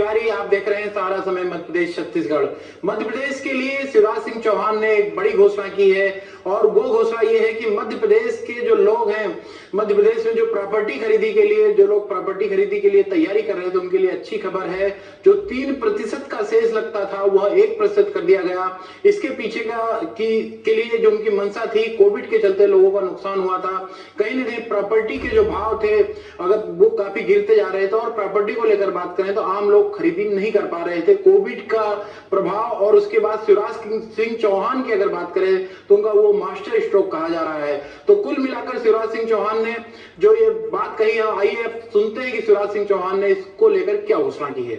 तिवारी, आप देख रहे हैं सारा समय मध्य प्रदेश छत्तीसगढ़। मध्य प्रदेश के लिए शिवराज सिंह चौहान ने एक बड़ी घोषणा की है और वो घोषणा ये है कि मध्य प्रदेश के जो लोग हैं, मध्य प्रदेश में जो प्रॉपर्टी खरीदी के लिए जो लोग प्रॉपर्टी खरीदी के लिए तैयारी कर रहे थे उनके लिए अच्छी खबर है। जो 3% का सेस लगता था वह 1% कर दिया गया। इसके पीछे के लिए जो उनकी मंशा थी, कोविड के चलते लोगों का नुकसान हुआ था, कहीं ना कहीं प्रॉपर्टी के जो भाव थे अगर वो काफी गिरते जा रहे थे और प्रॉपर्टी को लेकर बात करें तो आम लोग खरीदी नहीं कर पा रहे थे। कोविड का प्रभाव और उसके बाद शिवराज सिंह चौहान की अगर बात करें तो उनका वो मास्टर स्ट्रोक कहा जा रहा है। तो कुल मिलाकर शिवराज सिंह चौहान ने जो ये बात कही है, आइए सुनते हैं कि शिवराज सिंह चौहान ने इसको लेकर क्या घोषणा की है।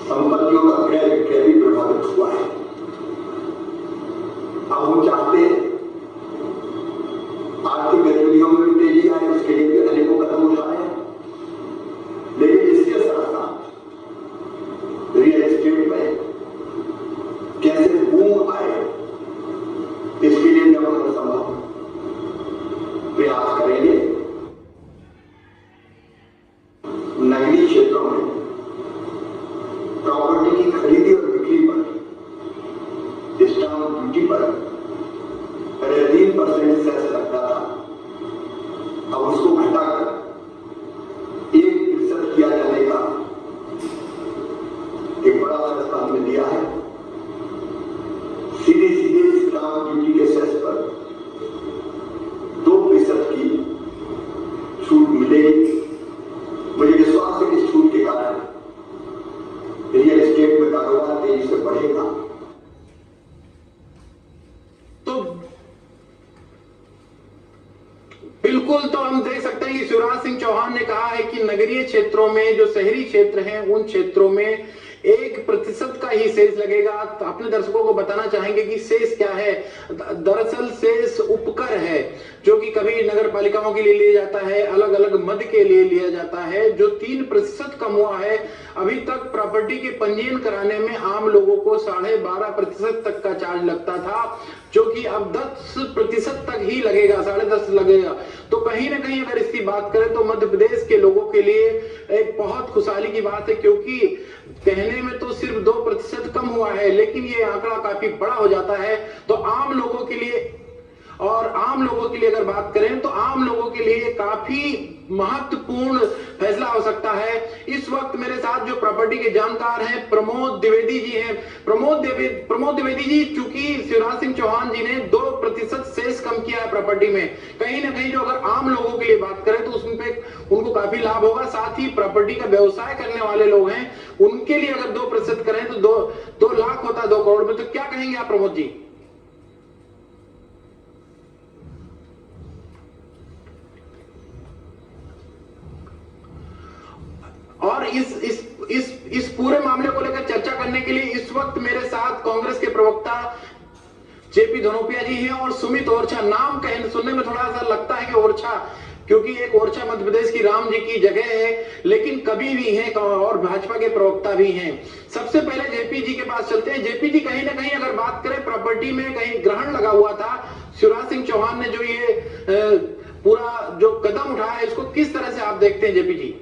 संपत्तियों का क्रय विक्रय भी प्रभावित हुआ है। अब वो चाहते हैं आर्थिक गतिविधियों में भी तेजी आए, उसके लिए भी अनेकों कदम उठाए, लेकिन इसके साथ साथ रियल एस्टेट में कैसे बूम आए इसके लिए भी हम संभव प्रयास करेंगे। नगरीय क्षेत्रों में प्रॉपर्टी की खरीदी और बिक्री पर स्टाम्प ड्यूटी पर पहले 3% सेस लगता था, अब उसको घटाकर 1% किया जाने का एक बड़ा फैसला हमने लिया है। सीधे स्टाम्प ड्यूटी के सेस पर 2% की छूट मिलेगी। मुझे विश्वास है कि इस छूट के कारण रियल एस्टेट में कारोबार तेजी से बढ़ेगा। तो बिल्कुल, तो हम देख सकते हैं कि शिवराज सिंह चौहान ने कहा है कि नगरीय क्षेत्रों में जो शहरी क्षेत्र हैं उन क्षेत्रों में 1% का ही सेस लगेगा। तो अपने दर्शकों को बताना चाहेंगे कि सेस क्या है। दरअसल सेस उपकर है जो कि कभी नगर पालिकाओं के लिए लिया जाता है, अलग अलग मद के लिए लिया जाता है। जो 3% कम हुआ है, अभी तक प्रॉपर्टी के पंजीयन कराने में आम लोगों को 12.5% तक का चार्ज लगता था, जो कि अब 10% तक ही लगेगा, 10.5 लगेगा। तो कहीं ना कहीं अगर इसकी बात करें तो मध्य प्रदेश के लोगों के लिए एक बहुत खुशहाली की बात है, क्योंकि कहने में तो सिर्फ 2% कम हुआ है, लेकिन ये आंकड़ा काफी बड़ा हो जाता है। तो आम लोगों के लिए अगर बात करें तो आम लोगों के लिए काफी महत्वपूर्ण फैसला हो सकता है। इस वक्त मेरे साथ जो प्रॉपर्टी के जानकार हैं प्रमोद द्विवेदी जी हैं। प्रमोद द्विवेदी जी, चूंकि शिवराज सिंह चौहान जी ने 2% सेस कम किया है प्रॉपर्टी में, कहीं ना कहीं जो अगर आम लोगों के लिए बात करें तो उसमें पे उनको काफी लाभ होगा। साथ ही प्रॉपर्टी का व्यवसाय करने वाले लोग हैं उनके लिए अगर 2% करें तो 2 लाख होता है 2 करोड़ में। तो क्या कहेंगे आप प्रमोद जी? और इस पूरे मामले को लेकर चर्चा करने के लिए इस वक्त मेरे साथ कांग्रेस के प्रवक्ता जेपी धनोपिया जी हैं और सुमित ओरछा। नाम सुनने में थोड़ा सा लगता है कि ओरछा, क्योंकि एक ओरछा मध्य प्रदेश की राम जी की जगह है, लेकिन कभी भी हैं और भाजपा के प्रवक्ता भी हैं। सबसे पहले जेपी जी के पास चलते हैं। जेपी जी, कहीं ना कहीं अगर बात करें प्रॉपर्टी में कहीं ग्रहण लगा हुआ था, शिवराज सिंह चौहान ने जो ये पूरा जो कदम उठाया है इसको किस तरह से आप देखते हैं जेपी जी?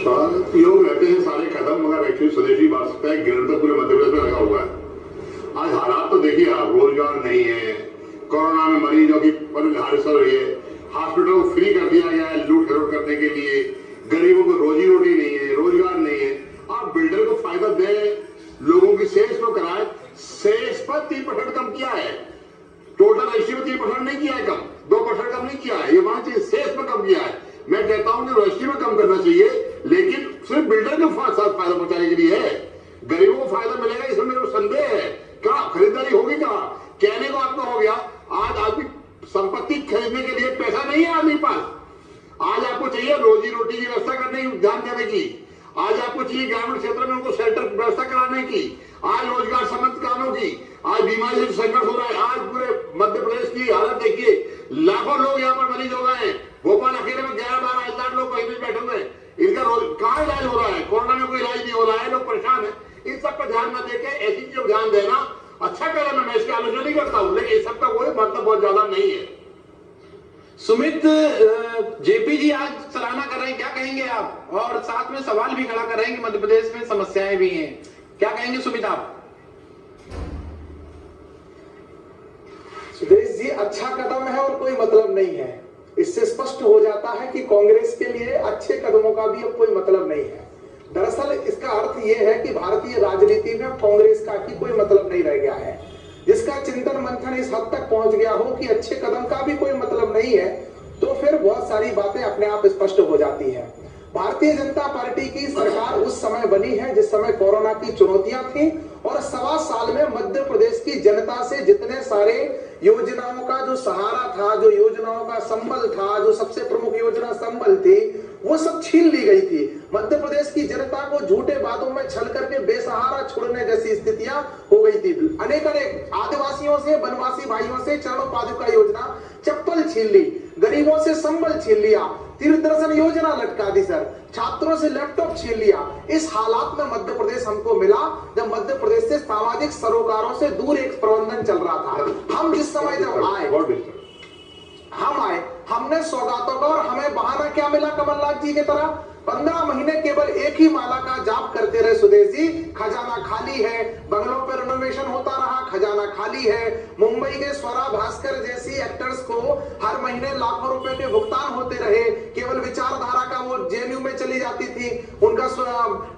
लोग रहते हैं सारे कदम, मगर एक्चुअली स्वदेशी वास्तव है गिरन तो पूरे मध्य प्रदेश में लगा हुआ है। आज हालात तो देखिए आप, रोजगार नहीं है, कोरोना में मरीजों की हालत चल रही है, हॉस्पिटल को फ्री कर दिया गया है लूट खरोट करने के लिए, गरीबों को रोजी रोटी नहीं है, रोजगार नहीं है। आप बिल्डर को फायदा दे, लोगों की सेल्स को कराए। सेल्स पर 3% कम किया है, टोटल रजिस्ट्री में 3% नहीं किया है कम, 2% कम नहीं किया है, ये मान चाहिए सेल्स पर कम किया है। मैं कहता हूं कि रजिस्ट्री में कम करना चाहिए, लेकिन सिर्फ बिल्डर को साथ फायदा पहुंचाने के लिए है, गरीबों को फायदा मिलेगा इसमें मेरे को संदेह है। कहा खरीदारी होगी, कहा कहने को आपका हो गया। आज आदमी संपत्ति खरीदने के लिए पैसा नहीं है आदमी पास। आज आपको चाहिए रोजी रोटी की व्यवस्था करने की, ध्यान देने की। आज आपको चाहिए ग्रामीण क्षेत्र में उनको शेल्टर व्यवस्था कराने की, आज रोजगार संबंधित कामों की, आज बीमारी से संघर्ष हो रहा है। आज पूरे मध्य प्रदेश की हालत देखिए, लाखों लोग यहाँ पर मरीज हो गए हैं। भोपाल अकेले में 11-12 हजार लोग कहीं भी बैठे हुए हैं, इनका कहाँ इलाज हो रहा है? कोरोना में कोई इलाज नहीं हो रहा है, लोग परेशान है। इन सब पर ध्यान न देके ऐसी चीजों ध्यान देना अच्छा कदम है, मैं इसकी आलोचना नहीं करता हूँ, लेकिन इस सब का कोई मतलब बहुत ज्यादा नहीं है। सुमित, जेपी जी आज सराहना कर रहे हैं, क्या कहेंगे आप? और साथ में सवाल भी खड़ा कर रहे हैं कि मध्य प्रदेश में समस्याएं भी हैं, क्या कहेंगे सुमित आप? सुदेश जी, अच्छा कदम है और कोई मतलब नहीं है। इससे स्पष्ट हो जाता है कि कांग्रेस के लिए अच्छे कदमों का भी अब कोई मतलब नहीं है। दरअसल इसका अर्थ यह है कि भारतीय राजनीति में कांग्रेस का ही कोई मतलब नहीं रह गया है। जिसका चिंतन मंथन इस हद तक पहुंच गया हो कि अच्छे कदम का भी कोई मतलब नहीं है, तो फिर बहुत सारी बातें अपने आप स्पष्ट हो जाती हैं। भारतीय जनता पार्टी की सरकार उस समय बनी है जिस समय कोरोना की चुनौतियां थी, और 1.25 साल में मध्य प्रदेश की जनता से जितने सारे योजनाओं का जो सहारा था, जो योजनाओं का संबल था, जो सबसे प्रमुख योजना संबल थी, वो सब छीन ली गई थी। मध्य प्रदेश की जनता को झूठे वादों में छल करके बेसहारा छोड़ने जैसी स्थितियां हो गई थी। अनेक आदिवासियों से, वनवासी भाइयों से चरणों पादुका योजना चप्पल छीन ली, गरीबों से संबल छीन लिया, तीर्थ दर्शन योजना लटका दी सर, छात्रों से लैपटॉप छीन लिया। इस हालात में मध्य प्रदेश हमको मिला जब मध्य प्रदेश से सामाजिक सरोकारों से दूर एक प्रबंधन चल रहा था। हम जिस समय जब आए, हमने सौगातों का, और हमें बहाना क्या मिला कमलनाथ जी की तरह? 15 महीने केवल एक ही माला का जाप करते रहे सुदेश जी, खजाना खाली है। बंगलों पर रिनोवेशन होता रहा, खजाना खाली है। मुंबई के स्वरा भास्कर जैसी एक्टर्स को हर महीने लाखों रुपए के भुगतान होते रहे। केवल विचारधारा का वो जेएनयू में चली जाती थी, उनका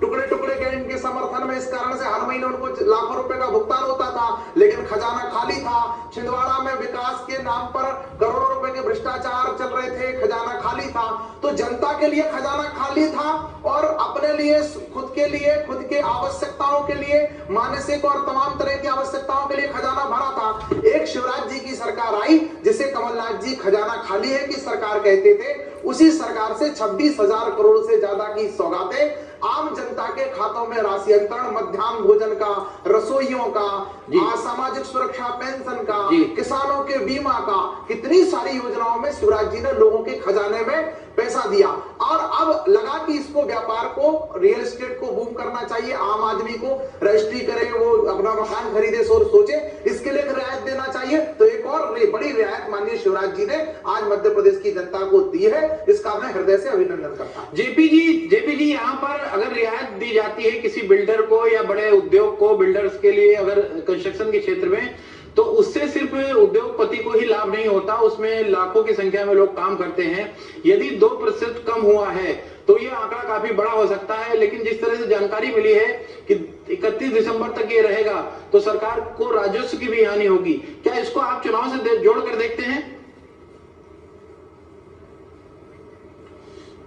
टुकड़े टुकड़े के इनके समर्थन में, इस कारण से हर महीने उनको लाखों रुपए का भुगतान होता था, लेकिन खजाना खाली था। छिंदवाड़ा में विकास के नाम पर करोड़ों रुपए के भ्रष्टाचार चल रहे थे, खजाना खाली था। तो जनता के लिए खजाना खाली था, और अपने लिए, खुद के लिए, खुद के आवश्यकताओं के लिए, मानसिक और तमाम तरह की आवश्यकताओं के लिए खजाना भरा था। एक शिवराज जी की सरकार आई जिसे कमलनाथ जी खजाना खाली है की सरकार कहते थे। उसी सरकार से 26,000 करोड़ से ज्यादा की सौगातें आम जनता के खातों में राशि अंतरण, मध्याह्न भोजन का, रसोइयों का, सामाजिक सुरक्षा पेंशन का, किसानों के बीमा का, कितनी सारी योजनाओं में शिवराज जी ने लोगों के खजाने में पैसा दिया। और अब लगा कि इसको, व्यापार को, रियल एस्टेट को बूम करना चाहिए, आम आदमी को रजिस्ट्री करे, वो अपना मकान खरीदे और सोचे, इसके लिए रियायत देना चाहिए। तो एक और बड़ी रियायत माननीय शिवराज जी ने आज मध्य प्रदेश की जनता को दी है, जिसका मैं हृदय से अभिनंदन करता हूं। जेपी जी, यहाँ पर अगर रियायत दी जाती है किसी बिल्डर को या बड़े उद्योग को, बिल्डर्स के लिए, अगर कंस्ट्रक्शन के क्षेत्र में, तो उससे सिर्फ उद्योगपति को ही लाभ नहीं होता, उसमें लाखों की संख्या में लोग काम करते हैं। यदि 2% कम हुआ है तो यह आंकड़ा काफी बड़ा हो सकता है, लेकिन जिस तरह से जानकारी मिली है कि 31 दिसंबर तक ये रहेगा, तो सरकार को राजस्व की भी हानि होगी। क्या इसको आप चुनाव से जोड़कर देखते हैं?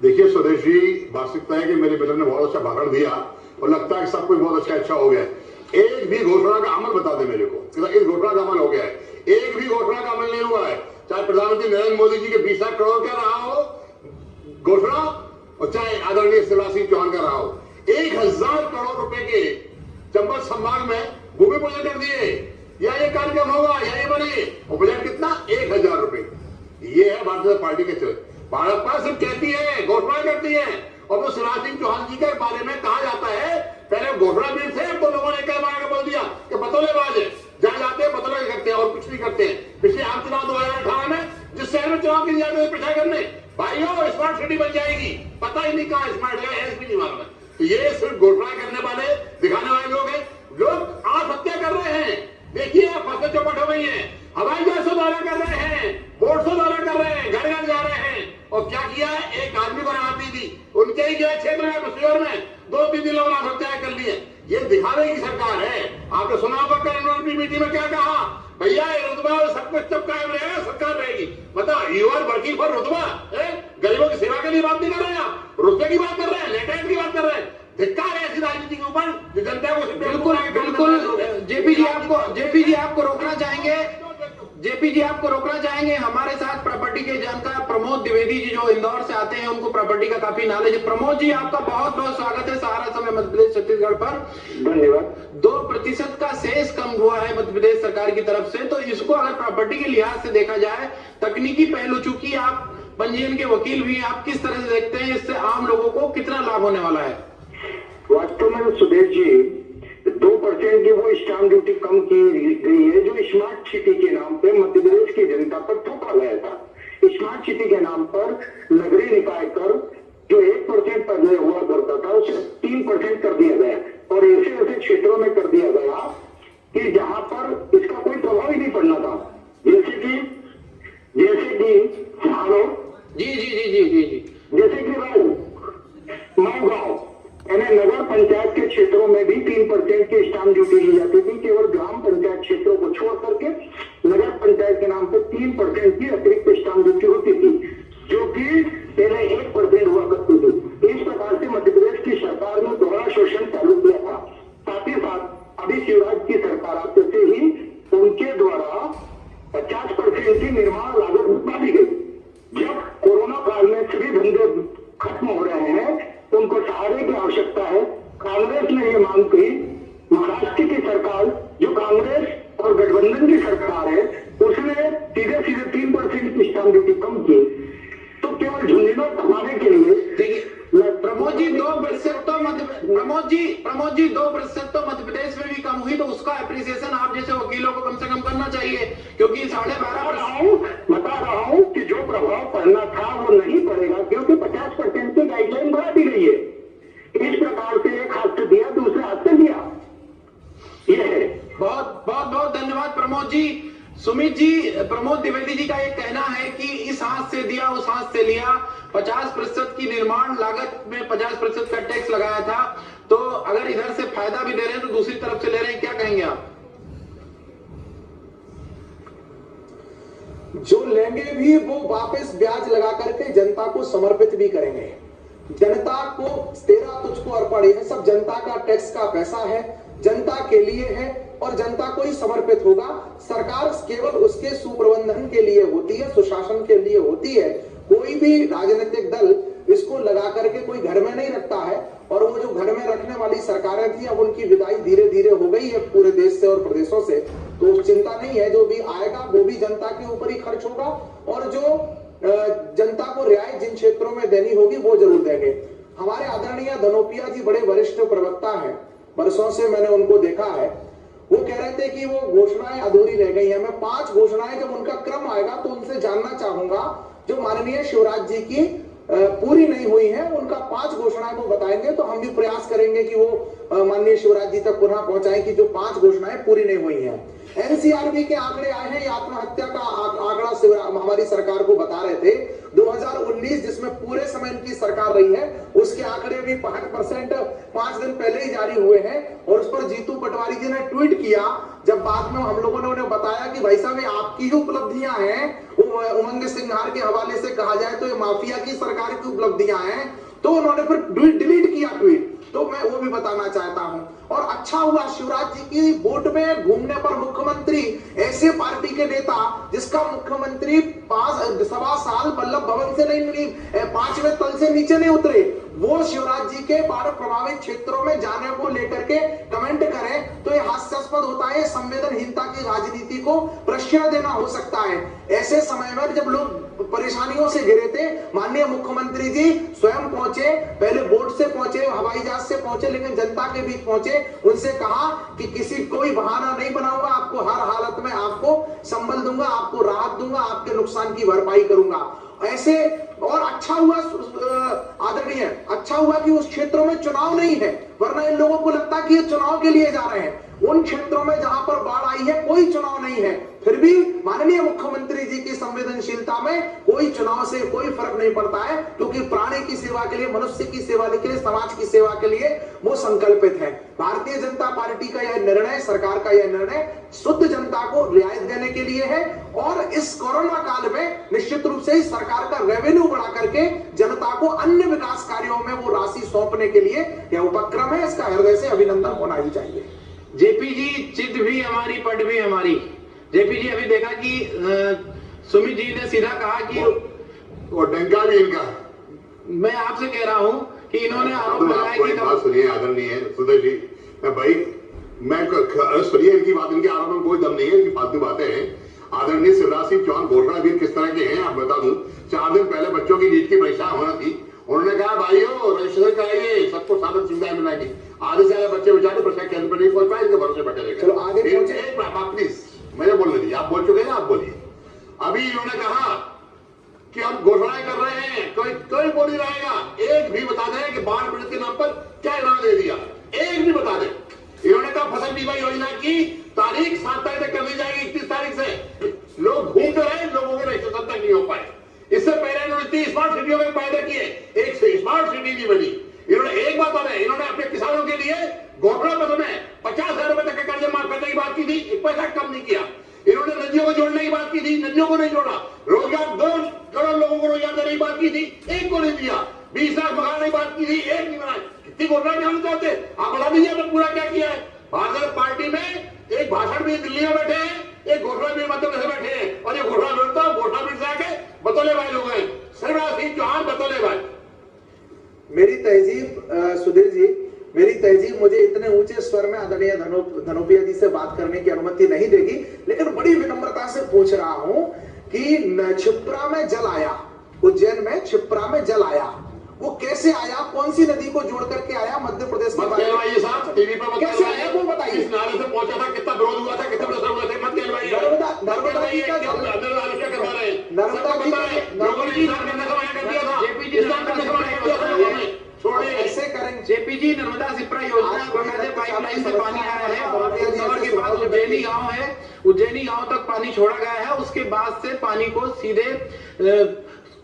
देखिए स्वदेश जी, वास्तविकता है कि मेरे बेटे ने बहुत अच्छा भाषण दिया और लगता है कि सब कुछ बहुत अच्छा हो गया। एक भी घोषणा का अमल बता दे मेरे को, इस घोषणा का अमल हो गया है? एक भी घोषणा का अमल नहीं हुआ है। चाहे प्रधानमंत्री नरेंद्र मोदी जी के 20 लाख करोड़ का रहा हो घोषणा, और चाहे आदरणीय शिवराज सिंह चौहान का रहा हो। 1000 करोड़ रुपए के चंबल संभाग में भूमि पूजन कर दिए, या ये कार्यक्रम होगा या ये बने, और बजट कितना? 1000 रुपए। ये है भारतीय जनता पार्टी के चल। भाजपा सिर्फ कहती है, घोषणा करती है, और वो शिवराज सिंह चौहान जी के बारे में कहा जाता है, पहले घोषणा भी थे, तो लोगों ने कई बार बोल दिया कि बतौलेबाज है, जहां जाते हैं बतौले करते हैं और कुछ नहीं करते हैं। पिछले आम चुनाव 2018 में जिस शहर में चुनाव की जाते प्रचार करने, भाइयों स्मार्ट सिटी बन जाएगी, पता ही नहीं कहा स्मार्ट है, भी नहीं मालूम है। तो ये सिर्फ घोषणा करने वाले, दिखाने वाले लोग हैं। लोग आत्महत्या कर रहे हैं, देखिए फसलें चौपट हो गई है, हवाई जहाज से दौरा कर रहे हैं, बोट से दौरा कर रहे हैं, घर घर जा रहे हैं। और क्या किया है? एक आदमी को राहत दी, उनके ही क्षेत्र में, बस्तियों में 2-3 दिन लोगों ने आत्महत्या कर ली है। ये दिखाने की सरकार है। आपने सुना होगा कल मीटिंग में क्या कहा? भैया ये रुतबा सब कुछ तब कायम रहेगा, सरकार रहेगी। बताओ, यू आर वर्किंग फॉर रुतबा, गरीबों की सेवा के लिए बात नहीं कर रहे हैं आप, रुतबे की बात कर रहे हैं, लेटेस्ट की बात कर रहे हैं। धिक्कार है ऐसी राजनीति के ऊपर जो जनता को बिल्कुल जेपी जी आपको रोकना चाहेंगे, जेपी जी आपको रोकना चाहेंगे। हमारे साथ प्रॉपर्टी के जानकार प्रमोद द्विवेदी जी जो इंदौर से आते हैं, उनको प्रॉपर्टी का काफी नॉलेज है। प्रमोद जी, आपका बहुत बहुत स्वागत है सहारा समय मध्य प्रदेश छत्तीसगढ़ पर। धन्यवाद। 2% का शेष कम हुआ है मध्य प्रदेश सरकार की तरफ से, तो इसको अगर प्रॉपर्टी के लिहाज से देखा जाए, तकनीकी पहलू, चूंकि आप पंजीयन के वकील भी हैं, आप किस तरह से देखते हैं इससे आम लोगों को कितना लाभ होने वाला है? वास्तव में सुदेश जी, 2% की वो स्टाम्प ड्यूटी कम की गई है जो स्मार्ट सिटी के नाम पे मध्य प्रदेश की जनता पर थोपा गया था। स्मार्ट सिटी के नाम पर नगरीय निकाय कर जो 1% पहले हुआ करता था उसे 3% कर दिया गया और ऐसे ऐसे क्षेत्रों में कर दिया गया कि जहां पर इसका कोई प्रभाव ही नहीं पड़ना था। जैसे कि हेलो जी जैसे कि माऊ गांव यानी नगर पंचायत के क्षेत्रों में भी 3% की स्टाम्प ड्यूटी ली जाती थी। केवल ग्राम पंचायत क्षेत्रों को छोड़ करके नगर पंचायत के नाम पे 3% की अतिरिक्त स्टाम्प ड्यूटी होती थी, जो कि पहले 1% हुआ करती थी। इस प्रकार से मध्य प्रदेश की सरकार ने दोहरा शोषण चालू किया था। साथ ही साथ अभी शिवराज की सरकार आते से ही उनके द्वारा 50% की निर्माण लागत बढ़ा दी गई। जब कोरोना काल में सभी धंधे खत्म हो रहे हैं, उनको सहारे की आवश्यकता है। कांग्रेस ने ये मांग की, महाराष्ट्र की सरकार जो कांग्रेस और गठबंधन की सरकार है उसने सीधे 3% की स्टाम्प ड्यूटी कम की। तो केवल झुंझुनू थमाने के लिए प्रमोद जी 2% तो मध्य प्रदेश में भी कम हुई, तो उसका एप्रिसिएशन आप जैसे वकीलों को कम से कम करना चाहिए, क्योंकि 12.5% बता रहा हूं कि जो प्रभाव पड़ना था वो नहीं पड़ेगा, क्योंकि 50% की गाइडलाइन बढ़ा दी गई है। इस प्रकार से एक हाथ से दिया दूसरे हाथ से दिया, ये है। बहुत धन्यवाद प्रमोद जी। सुमित जी, प्रमोद द्विवेदी जी का ये कहना है कि इस हाथ से दिया उस हाथ से लिया, 50% की निर्माण लागत में 50% का टैक्स लगाया था, तो अगर इधर से फायदा भी दे रहे हैं तो दूसरी तरफ से ले रहे हैं, क्या कहेंगे आप? जो लेंगे भी वो वापस ब्याज लगा करके जनता को समर्पित भी करेंगे। जनता को तेरा तुझको अर्पण, यह सब जनता का टैक्स का पैसा है, जनता के लिए है और जनता को ही समर्पित होगा। सरकार केवल उसके सुप्रबंधन के लिए होती है, सुशासन के लिए होती है। कोई भी राजनीतिक दल इसको लगा करके कोई घर में नहीं रखता है, और वो जो घर में रखने वाली सरकारें थी अब उनकी विदाई धीरे धीरे हो गई है पूरे देश से और प्रदेशों से, तो चिंता नहीं है। जो भी आएगा वो भी जनता के ऊपर ही खर्च होगा, और जो जनता को रियायत जिन क्षेत्रों में देनी होगी वो जरूर देंगे। हमारे आदरणीय धनोपिया जी बड़े वरिष्ठ प्रवक्ता हैं, वर्षों से मैंने उनको देखा है। वो कह रहे थे कि वो घोषणाएं अधूरी रह गई हैं। मैं 5 घोषणाएं जब उनका क्रम आएगा तो उनसे जानना चाहूंगा जो माननीय शिवराज जी की पूरी नहीं हुई है, उनका 5 घोषणाएं वो बताएंगे, तो हम भी प्रयास करेंगे कि वो माननीय शिवराज जी तक पुनः पहुंचाएं कि जो 5 घोषणाएं पूरी नहीं हुई हैं। एनसीआरबी के आंकड़े आए हैं, आत्महत्या का आंकड़ा हमारी सरकार को बता रहे थे 2019 जिसमें पूरे समय इनकी सरकार रही है, उसके आंकड़े भी 65% 5 दिन पहले ही जारी हुए हैं। और उस पर जीतू पटवारी जी ने ट्वीट किया, जब बाद में हम लोगों ने उन्हें बताया कि भाई साहब ये आपकी ही उपलब्धियां हैं, उमंग सिंघार के हवाले से कहा जाए तो ये माफिया की सरकार की उपलब्धियां हैं, तो उन्होंने फिर डिलीट किया ट्वीट। तो मैं वो भी बताना चाहता हूं। और अच्छा हुआ शिवराज जी की वोट में घूमने पर मुख्यमंत्री, ऐसे पार्टी के नेता जिसका मुख्यमंत्री 5.25 साल वल्लभ भवन से नहीं 5वें तल से नीचे नहीं उतरे, वो शिवराज जी के बाढ़ प्रभावित क्षेत्रों में जाने को लेकर के कमेंट करें, तो ये हास्यास्पद होता है। संवेदनहीनता की राजनीति को प्रश्रय देना हो सकता है। ऐसे समय में जब लोग परेशानियों से घिरे थे, माननीय मुख्यमंत्री जी स्वयं पहुंचे, पहले बोट से पहुंचे, हवाई जहाज से पहुंचे, लेकिन जनता के बीच पहुंचे, उनसे कहा कि किसी कोई बहाना नहीं बनाऊंगा, आपको हर हालत में आपको संबल दूंगा, आपको राहत दूंगा, आपके नुकसान की भरपाई करूंगा। ऐसे और अच्छा हुआ आदरणीय, अच्छा हुआ कि उस क्षेत्रों में चुनाव नहीं है, वरना इन लोगों को लगता कि ये चुनाव के लिए जा रहे हैं। उन क्षेत्रों में जहां पर बाढ़ आई है कोई चुनाव नहीं है, फिर भी माननीय मुख्यमंत्री जी की संवेदनशीलता में कोई चुनाव से कोई फर्क नहीं पड़ता है, क्योंकि प्राणी की सेवा के लिए, मनुष्य की सेवा के लिए, समाज की सेवा के लिए वो संकल्पित है। भारतीय जनता पार्टी का यह निर्णय, सरकार का यह निर्णय शुद्ध जनता को रियायत देने के लिए है, और इस कोरोना काल में निश्चित रूप से सरकार का रेवेन्यू बढ़ा करके जनता को अन्य विकास कार्यों में वो राशि सौंपने के लिए यह उपक्रम है। इसका हृदय से अभिनंदन होना ही चाहिए। जेपी जी, चित भी हमारी पट भी हमारी। जेपी जी, अभी देखा कि सुमित जी ने सीधा कहा कि वो डंका भी इनका। मैं आपसे कह रहा हूं कि इन्होंने आरोप लगाया कि बात सुनिए आदरणीय सुधीर जी, भाई मैं सुनिए इनकी बात, इनके आरोप में कोई दम नहीं है, इनकी फालतू बातें हैं। आदरणीय शिवराज सिंह चौहान घोषणा भी किस तरह के हैं आप बता दूं। 4 दिन पहले बच्चों की नीट की परीक्षा होना थी, उन्होंने कहा भाइयों रजिस्ट्रेशन कराइए, सबको साधन सुविधाएं मिलेगी। आधे से ज्यादा बच्चे बेचारे परीक्षा केंद्र पर नहीं पहुंच पाए, इनके भरोसे बैठे रहे। चलो आगे प्लीज, मैंने बोलने दीजिए, आप बोल चुके हैं, आप बोलिए। अभी इन्होंने कहा कि हम घोषणाएं कर रहे हैं, कोई बोल नहीं रहेगा। एक भी बता दें कि बाढ़ पीड़ित के नाम पर क्या इनाम दे दिया, एक भी बता दें। इन्होंने कहा फसल बीमा योजना की तारीख 7 तारीख तक कर दी जाएगी, 31 तारीख से। लोग घूमते रहे, लोगों के रजिस्ट्रेशन तक नहीं हो पाए। इससे पहले इन्होंने 30 स्मार्ट सिटियों में फायदे किए, एक से स्मार्ट सिटी नहीं बनी। इन्होंने एक बात और है, इन्होंने अपने किसानों के लिए घोषणा पत्र में 50,000 रुपए तक का कर्ज माफ करने की बात की थी, 1 पैसा कम नहीं किया। इन्होंने नदियों को जोड़ने की बात की थी, नदियों को नहीं जोड़ा। रोजगार 2 करोड़ लोगों को रोजगार देने की बात की थी, एक को नहीं दिया। 20 लाख मकान की बात की थी, एक नहीं बनाए। कितनी घोषणा करना चाहते, आप बता दीजिए आपने पूरा क्या किया है। भारतीय जनता पार्टी में एक भाषण भी दिल्ली में बैठे हैं, एक घोषणा भी मध्य प्रदेश में बैठे हैं, और ये घोषणा मिल जाके बतौलेबाज लोग हैं। शिवराज सिंह चौहान बतौलेबाज। मेरी तहजीब सुधीर जी, मेरी तहजीब मुझे इतने ऊंचे स्वर में आदरणीय धनोपिया जी से बात करने की अनुमति नहीं देगी, लेकिन बड़ी विनम्रता से पूछ रहा हूं कि क्षिप्रा में जल आया, उज्जैन में क्षिप्रा में जल आया, वो कैसे आया, कौन सी नदी को जोड़ करके आया मध्य प्रदेश में? साहब टीवी पर कैसे आया वो बताइए। इस नारे से पहुंचा था, कितना विरोध हुआ था, कितने प्रश्न हुए थे, मत कहलवाइए। नर्मदा जी का करवा रहे हैं, नर्मदा जी लोगों ने इंसान करने का मना कर दिया था, इंसान करने का मना कर दिया था लोगों ने। छोड़िए, ऐसे करेंगे। जेपी जी, नर्मदा सिप्रा योजना पाइपलाइन से पानी आया है और के बाद उज्जैनी गांव है, उज्जैनी गांव तक पानी छोड़ा गया है। उसके बाद से पानी को सीधे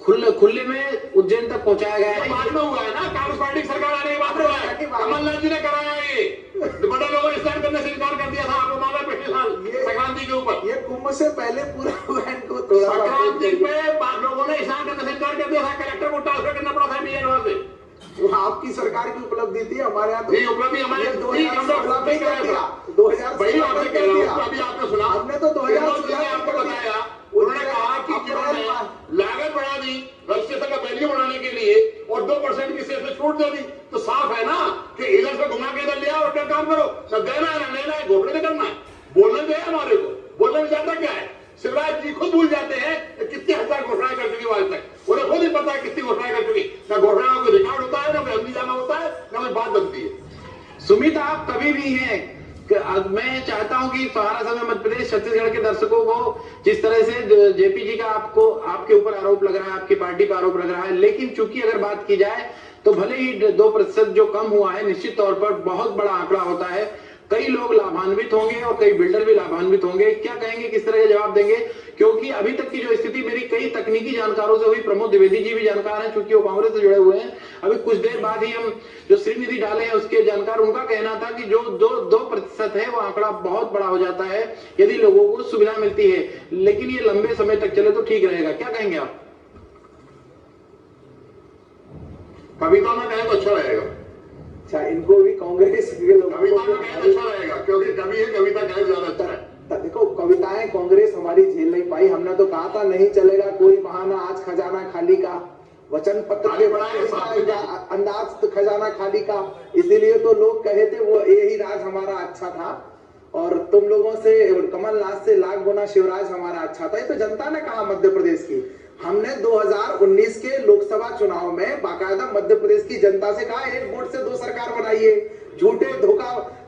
खुले में उज्जैन तक पहुंचाया गया है। बाद में हुआ है ना, कांग्रेस पार्टी की सरकार आने के बाद हुआ है। कमलनाथ जी ने कराया ये, बड़े लोगों ने स्नान करने से इनकार कर दिया था, आपको मालूम है पिछले साल संक्रांति के ऊपर। ये कुंभ से पहले पूरा इवेंट को थोड़ा संक्रांति पे लोगों ने स्नान करने से इनकार कर दिया था, कलेक्टर को ट्रांसफर करना पड़ा था बीएनओ से। वो आपकी सरकार की उपलब्धि थी, हमारे यहाँ नहीं उपलब्धि हमारे 2016 में कर दिया, 2016 में कर दिया। अभी आपने सुना, हमने तो 2016 में आपको बताया, उन्होंने कहा कि जिन्होंने लागत बढ़ा दी रजिस्ट्रेशन का वैल्यू बढ़ाने के लिए और 2% की सेस में छूट दे दी, तो साफ है ना कि इधर से घुमा के इधर लिया और क्या काम करो, न देना है न लेना है, घोषणा नहीं करना है, बोलने दे हमारे को, बोलने में ज्यादा क्या है। शिवराज जी खुद भूल जाते हैं कि कितनी हजार घोषणाएं कर चुकी आज तक, उन्हें खुद ही पता है कितनी घोषणाएं कर चुकी। न घोषणाओं को रिकॉर्ड होता है, न कोई अमली जामा होता है, न कोई बात बनती है। सुमित, आप कभी भी हैं, मैं चाहता हूं कि सहारा समय मध्य प्रदेश छत्तीसगढ़ के दर्शकों को जिस तरह से जेपी जी का आपके ऊपर आरोप लग रहा है, आपकी पार्टी पर आरोप लग रहा है, लेकिन चूंकि अगर बात की जाए तो भले ही 2% जो कम हुआ है, निश्चित तौर पर बहुत बड़ा आंकड़ा होता है। कई लोग लाभान्वित होंगे और कई बिल्डर भी लाभान्वित होंगे। क्या कहेंगे, किस तरह का जवाब देंगे? क्योंकि अभी तक की जो स्थिति मेरी कई तकनीकी जानकारों से हुई, प्रमोद द्विवेदी जी भी जानकार हैं क्योंकि वो कांग्रेस से जुड़े हुए हैं। अभी कुछ देर बाद ही हम जो श्रीनिधि डाले हैं उसके जानकार, उनका कहना था कि जो 2% है वो आंकड़ा बहुत बड़ा हो जाता है यदि लोगों को सुविधा मिलती है, लेकिन ये लंबे समय तक चले तो ठीक रहेगा। क्या कहेंगे आप? कविता में कहें तो अच्छा रहेगा। अच्छा, इनको भी कांग्रेस के लोग कविता में कहें तो अच्छा रहेगा, क्योंकि कवि है, कविता कहें ज्यादा अच्छा है। देखो, कविताएं कांग्रेस हमारी झेल नहीं पाई। हमने तो कहा था नहीं चलेगा कोई बहाना, आज खजाना खाली का वचन पत्र के अंदाज खजाना खाली का, इसीलिए तो लोग कहे थे वो यही राज हमारा अच्छा था और तुम लोगों से, कमलनाथ से लाख गुना शिवराज हमारा अच्छा था। ये तो जनता ने कहा मध्य प्रदेश की। हमने 2019 के लोकसभा चुनाव में बाकायदा मध्य प्रदेश की जनता से कहा, एक वोट से 2 सरकार बनाइए, झूठे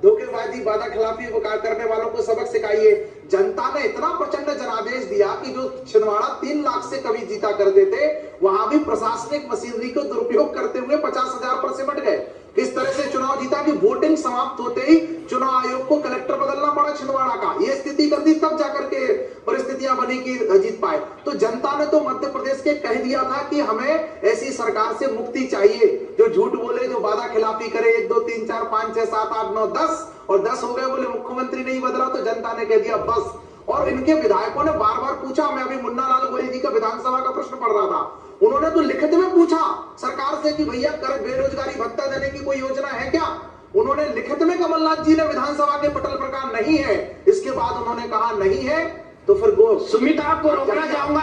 धोखेबाजी वादा खिलाफी करने वालों को सबक सिखाइए। जनता ने इतना प्रचंड जनादेश दिया कि जो छिंदवाड़ा 3 लाख से कभी जीता करते थे, वहां भी प्रशासनिक मशीनरी को दुरुपयोग करते हुए 50,000 पर सिमट गए। किस तरह से चुनाव जीता कि वोटिंग समाप्त होते ही चुनाव आयोग को कलेक्टर बदलना पड़ा छिंदवाड़ा का। ये स्थिति कर दी, तब जाकर के परिस्थितियां बनी कि जीत पाए। तो जनता ने तो मध्य प्रदेश के कह दिया था कि हमें ऐसी सरकार से मुक्ति चाहिए जो झूठ बोले, जो वादा खिलाफी करे। 1 2 3 4 5 6 7 8 9 10 और 10 हो गए, बोले मुख्यमंत्री नहीं बदला, तो जनता ने कह दिया बस। और इनके विधायकों ने बार बार पूछा, मैं अभी मुन्ना लाल गोयल जी का विधानसभा का प्रश्न पढ़ रहा था, उन्होंने तो लिखित में पूछा सरकार से कि भैया कर बेरोजगारी भत्ता देने की कोई योजना है क्या? उन्होंने लिखित में, कमलनाथ जी ने विधानसभा के पटल प्रकार नहीं है, इसके बाद उन्होंने कहा नहीं है, तो फिर गो सुमित आपको रोकना चाहूंगा।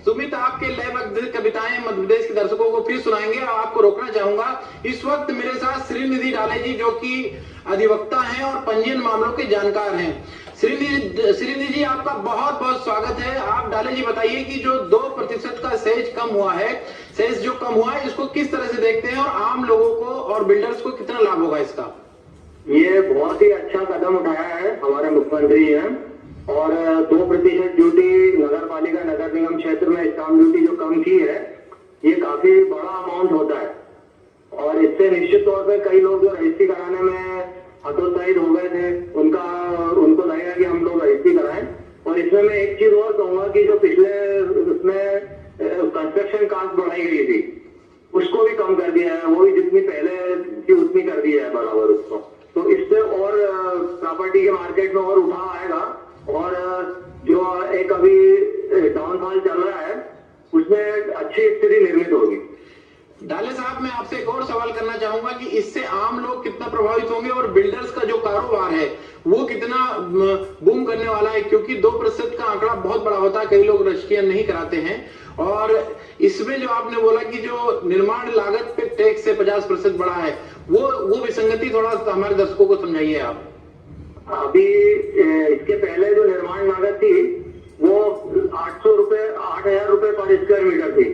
सुमित आपके लयबद्ध कविताएं मध्य प्रदेश के दर्शकों को फिर सुनाएंगे और आपको रोकना चाहूंगा। इस वक्त मेरे साथ श्रीनिधि डाले जी जो कि अधिवक्ता हैं और पंजीयन मामलों के जानकार हैं। श्रीनिधि जी, आपका बहुत बहुत स्वागत है। आप डाले जी बताइए कि जो 2% का सेज कम हुआ है, सेज जो कम हुआ है, इसको किस तरह से देखते हैं और आम लोगों को और बिल्डर्स को कितना लाभ होगा इसका? ये बहुत ही अच्छा कदम उठाया है हमारे मुख्यमंत्री हैं। और 2% ड्यूटी नगर पालिका नगर निगम क्षेत्र में स्टाम्प ड्यूटी जो कम की है, ये काफी बड़ा अमाउंट होता है। और इससे निश्चित तौर पे कई लोग जो रजिस्ट्री कराने में हतोत्साहित हो गए थे, उनको लगेगा कि हम लोग रजिस्ट्री कराएं। और इसमें मैं एक चीज और कहूंगा कि जो पिछले उसमें कंस्ट्रक्शन कास्ट बढ़ाई गई थी, उसको भी कम कर दिया है, वो भी जितनी पहले थी उतनी कर दिया है बराबर उसको। तो इससे और प्रॉपर्टी के मार्केट में और उठाव आएगा और जो एक अभी डाउनफॉल चल रहा है उसमें अच्छी स्थिति निर्मित होगी। डाले साहब, मैं आपसे एक और सवाल करना चाहूंगा कि इससे आम लोग कितना प्रभावित होंगे और बिल्डर्स का जो कारोबार है वो कितना बूम करने वाला है, क्योंकि 2% का आंकड़ा बहुत बड़ा होता है, कई लोग रजिस्ट्रियां नहीं कराते हैं। और इसमें जो आपने बोला कि जो निर्माण लागत पे टैक्स से 50% बढ़ा है, वो विसंगति थोड़ा हमारे दर्शकों को समझाइए आप। अभी इसके पहले जो निर्माण लागत थी वो 8,000 रुपए पर स्क्वायर मीटर थी।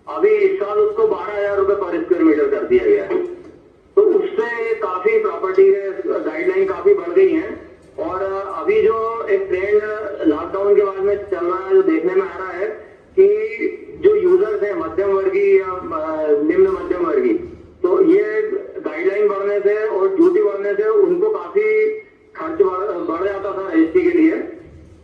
अभी इस साल उसको 12,000 रुपए पर स्क्वायर मीटर कर दिया गया है। तो उससे काफी प्रॉपर्टी के गाइडलाइन काफी बढ़ गई हैं। और अभी जो एक ट्रेंड लॉकडाउन के बाद में चल रहा है, जो देखने में आ रहा है कि जो यूजर्स हैं मध्यम वर्गीय या निम्न मध्यम वर्गीय, तो ये गाइडलाइन बढ़ने से और ड्यूटी बढ़ने से उनको काफी खर्च बढ़ जाता था रजिस्ट्री के लिए।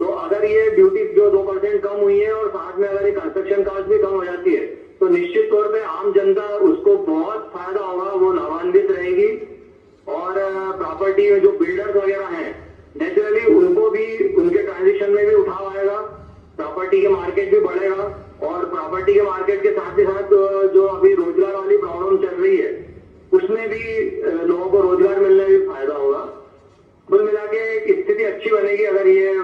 तो अगर ये ड्यूटी जो 2% कम हुई है और साथ में अगर ये कंस्ट्रक्शन कॉस्ट भी कम हो जाती है, तो निश्चित तौर पे आम जनता उसको बहुत फायदा होगा, वो लाभान्वित रहेगी। और प्रॉपर्टी में जो बिल्डर्स वगैरह हैं नेचुरली उनको भी उनके ट्रांजिशन में भी उठाव आएगा, प्रॉपर्टी के मार्केट भी बढ़ेगा। और प्रॉपर्टी के मार्केट के साथ ही साथ जो अभी रोजगार वाली प्रॉब्लम चल रही है उसमें भी लोगों को रोजगार मिलने में भी फायदा होगा। कुल मिला के स्थिति अच्छी बनेगी अगर ये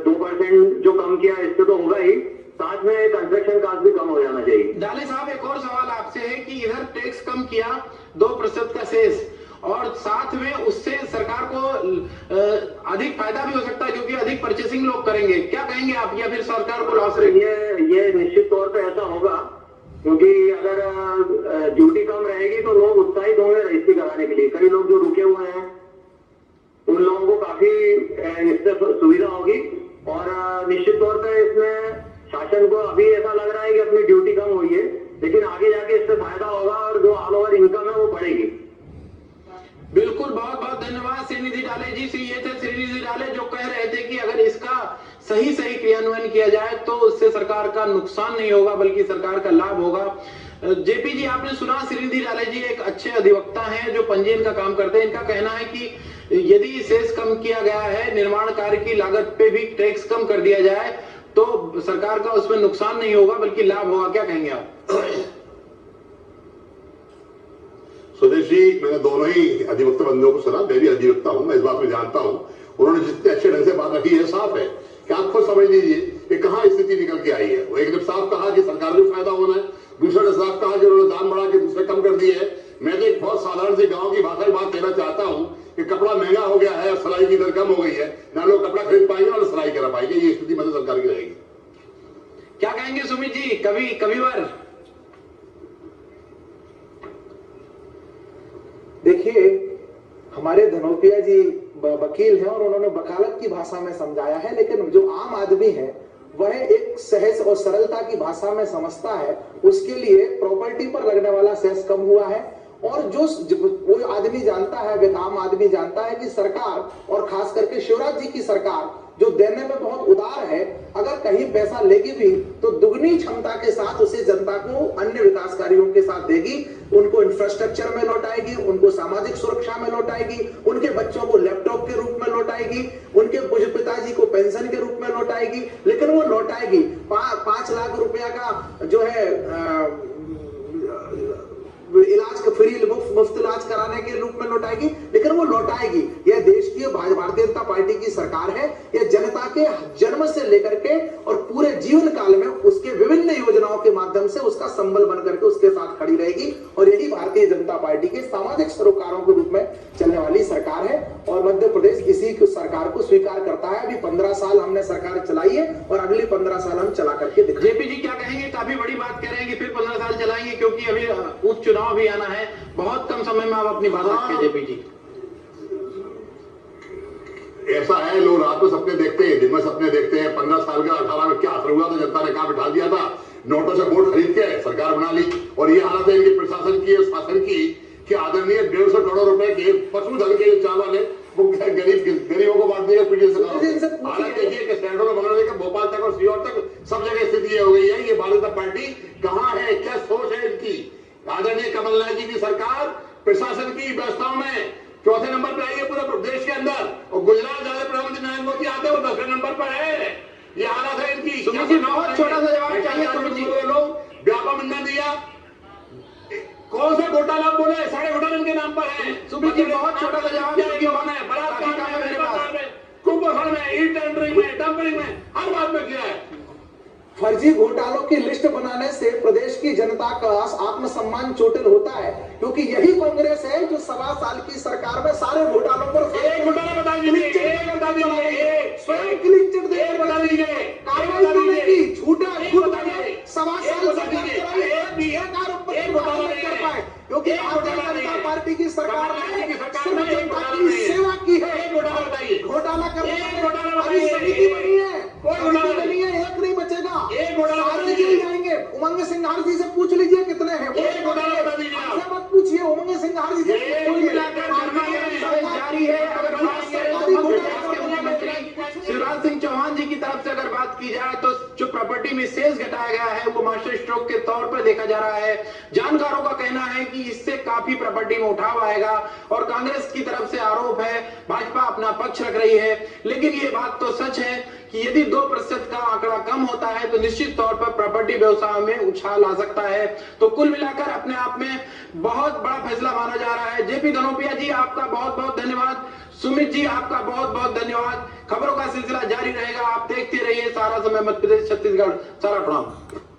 2% जो कम किया इससे तो होगा ही, साथ में कंस्ट्रक्शन कॉस्ट भी कम हो जाना चाहिए। डाले साहब, एक और सवाल आपसे है कि इधर टैक्स कम किया 2% का सेस, और साथ में उससे सरकार को अधिक फायदा भी हो सकता है क्योंकि अधिक परचेसिंग लोग करेंगे, क्या कहेंगे आप, या फिर सरकार को लॉस रहेगी? ये निश्चित तौर पे ऐसा होगा, क्योंकि अगर ड्यूटी कम रहेगी तो लोग उत्साहित होंगे रजिस्ट्री कराने के लिए। कई लोग जो रुके हुए हैं उन लोगों को काफी इससे सुविधा होगी। और निश्चित तौर पे इसमें शासन को अभी ऐसा लग रहा है कि अपनी ड्यूटी कम हुई है, लेकिन आगे जाके इससे फायदा होगा और जो ऑल ओवर इनकम है वो बढ़ेगी। बिल्कुल, बहुत बहुत धन्यवाद श्रीनिधि डाले जी से। ये थे श्रीनिधि डाले जो कह रहे थे कि अगर इसका सही क्रियान्वयन किया जाए तो उससे सरकार का नुकसान नहीं होगा बल्कि सरकार का लाभ होगा। जेपी जी, आपने सुना श्रीनिधि डाले जी एक अच्छे अधिवक्ता हैं जो पंजीयन का काम करते हैं। इनका कहना है कि यदि सेस कम किया गया है, निर्माण कार्य की लागत पे भी टैक्स कम कर दिया जाए तो सरकार का उसमें नुकसान नहीं होगा बल्कि लाभ होगा, क्या कहेंगे आप? सुदेश जी, मैंने दोनों ही अधिवक्ता बंधुओं को सुना, मैं भी अधिवक्ता हूं, मैं इस बात में जानता हूं। उन्होंने जितने अच्छे ढंग से बात रखी है, साफ है कि आप खुद समझ लीजिए कि कहां स्थिति निकल के आई है। वो एक ने साफ कहा कि सरकार को फायदा होना है, दूसरे ने साफ कहा कि उन्होंने दाम बढ़ा के दूसरे कम कर दिए है। मैं तो एक बहुत साधारण से गाँव की भाषा में बात कहना चाहता हूँ कि कपड़ा महंगा हो गया है और सिलाई की दर कम हो गई है, ना लोग कपड़ा खरीद पाएंगे ना सिलाई करा पाएंगे। ये स्थिति मध्य सरकार की रहेगी। क्या कहेंगे सुमित जी, कविवर? देखिए, हमारे धनोपिया जी वकील हैं और उन्होंने वकालत की भाषा में समझाया है, लेकिन जो आम आदमी है वह एक सहज और सरलता की भाषा में समझता है। उसके लिए प्रॉपर्टी पर लगने वाला सेस कम हुआ है। और जो वो आदमी जानता है, वे आम आदमी जानता है कि सरकार और खास करके शिवराज जी की सरकार जो देने में बहुत उदार है, अगर कहीं पैसा लेगी भी तो दुगनी क्षमता के साथ उसे जनता को अन्य विकास कार्यों के साथ देगी। उनको इंफ्रास्ट्रक्चर में लौटाएगी, उनको सामाजिक सुरक्षा में लौटाएगी, उनके बच्चों को लैपटॉप के रूप में लौटाएगी, उनके पिताजी को पेंशन के रूप में लौटाएगी। लेकिन वो लौटाएगी 5 लाख रुपया का जो है इलाज का फ्री मुफ्त इलाज कराने के रूप में लौटाएगी, लेकिन वो लौटाएगी। यह देश की भारतीय जनता पार्टी की सरकार है। यह जनता के जन्म से लेकर के और पूरे जीवन काल में उसके विभिन्न योजनाओं के माध्यम से उसका संबल बन करके उसके साथ खड़ी रहेगी। और यही भारतीय जनता पार्टी के सामाजिक सरोकारों के रूप में चलने वाली सरकार है। और मध्य प्रदेश इसी सरकार को स्वीकार करता है। अभी 15 साल हमने सरकार चलाई है और अगले 15 साल हम चला करके दिखाएंगे। जेपी जी क्या कहेंगे? काफी बड़ी बात कह रहे हैं कि फिर 15 साल चलाएंगे, क्योंकि अभी उपचुनाव भी आना है। बहुत कम समय में आप अपनी बात रखें जेपी जी। ऐसा है, लोग रात में सपने देखते हैं, दिन में सपने देखते हैं। 15 साल का 18 में क्या असर हुआ था, जनता ने कहा बिठा दिया था, नोटों से वोट खरीद के सरकार बना ली। और ये हालत है इनके प्रशासन की, शासन की, कि आदरणीय 150 करोड़ रुपए के पशुधन के चावल है वो गरीबों को बांट देगा पीछे से। हालांकि देखिए कि सेंट्रल में बना देगा, भोपाल तक और सीहोर तक सब जगह स्थिति हो गई है। ये भारतीय जनता पार्टी कहाँ है, क्या सोच है इनकी? आदरणीय कमलनाथ जी की सरकार प्रशासन की व्यवस्थाओं में चौथे नंबर पर आई है पूरे प्रदेश के अंदर, और गुजरात जाते प्रधानमंत्री नरेंद्र मोदी आते हैं वो 10वें नंबर पर है। ये हालत है इनकी। सुमित जी बहुत छोटा सा जवाब चाहिए। सुमित जी लोग व्यापक निंदा दिया, कौन सा घोटाला बोले, सारे घोटाले इनके नाम पर है। सुमित जी बहुत छोटा सा जवाब है, बलात्कार में, कुंभकर्ण में, ई टेंडरिंग में, डंपरिंग में, हर बात में किया है। फर्जी घोटालों की लिस्ट बनाने से प्रदेश की जनता का आत्मसम्मान चोटिल होता है, क्योंकि यही कांग्रेस है जो 7 साल की सरकार में सारे घोटालों पर एक घोटाला बता दीजिए, एक बता दीजिए, स्वयं क्लीन चिट एक बता दीजिए, कार्रवाई होने की झूठा झूठ बताइए, 7 साल क्योंकि भारतीय जनता पार्टी की सरकार ने सिर्फ जनता की सेवा की है। घोटाला करने वाली समिति बनी है, कोई बनी है, एक नहीं बचेगा, सारे जेल जाएंगे। उमंग सिंघार जी से पूछ लीजिए कितने हैं, हमसे मत पूछिए, उमंग सिंघार जी से जारी है। अगर शिवराज सिंह चौहान जी की तरफ से अगर बात की जाए तो जो प्रॉपर्टी में सेल्स घटाया गया है वो मास्टर स्ट्रोक के तौर पर देखा जा रहा है। जानकारों का कहना है कि इससे काफी प्रॉपर्टी में उठाव आएगा और कांग्रेस की तरफ से आरोप है, भाजपा अपना पक्ष रख रही है। लेकिन ये बात तो सच है कि यदि 2% का आंकड़ा कम होता है तो निश्चित तौर पर प्रॉपर्टी व्यवसाय में उछाल आ सकता है। तो कुल मिलाकर अपने आप में बहुत बड़ा फैसला माना जा रहा है। जेपी धनोपिया जी आपका बहुत बहुत धन्यवाद। सुमित जी आपका बहुत बहुत धन्यवाद। खबरों का सिलसिला जारी रहेगा, आप देखते रहिए सारा समय मध्य प्रदेश छत्तीसगढ़। सारा प्रणाम।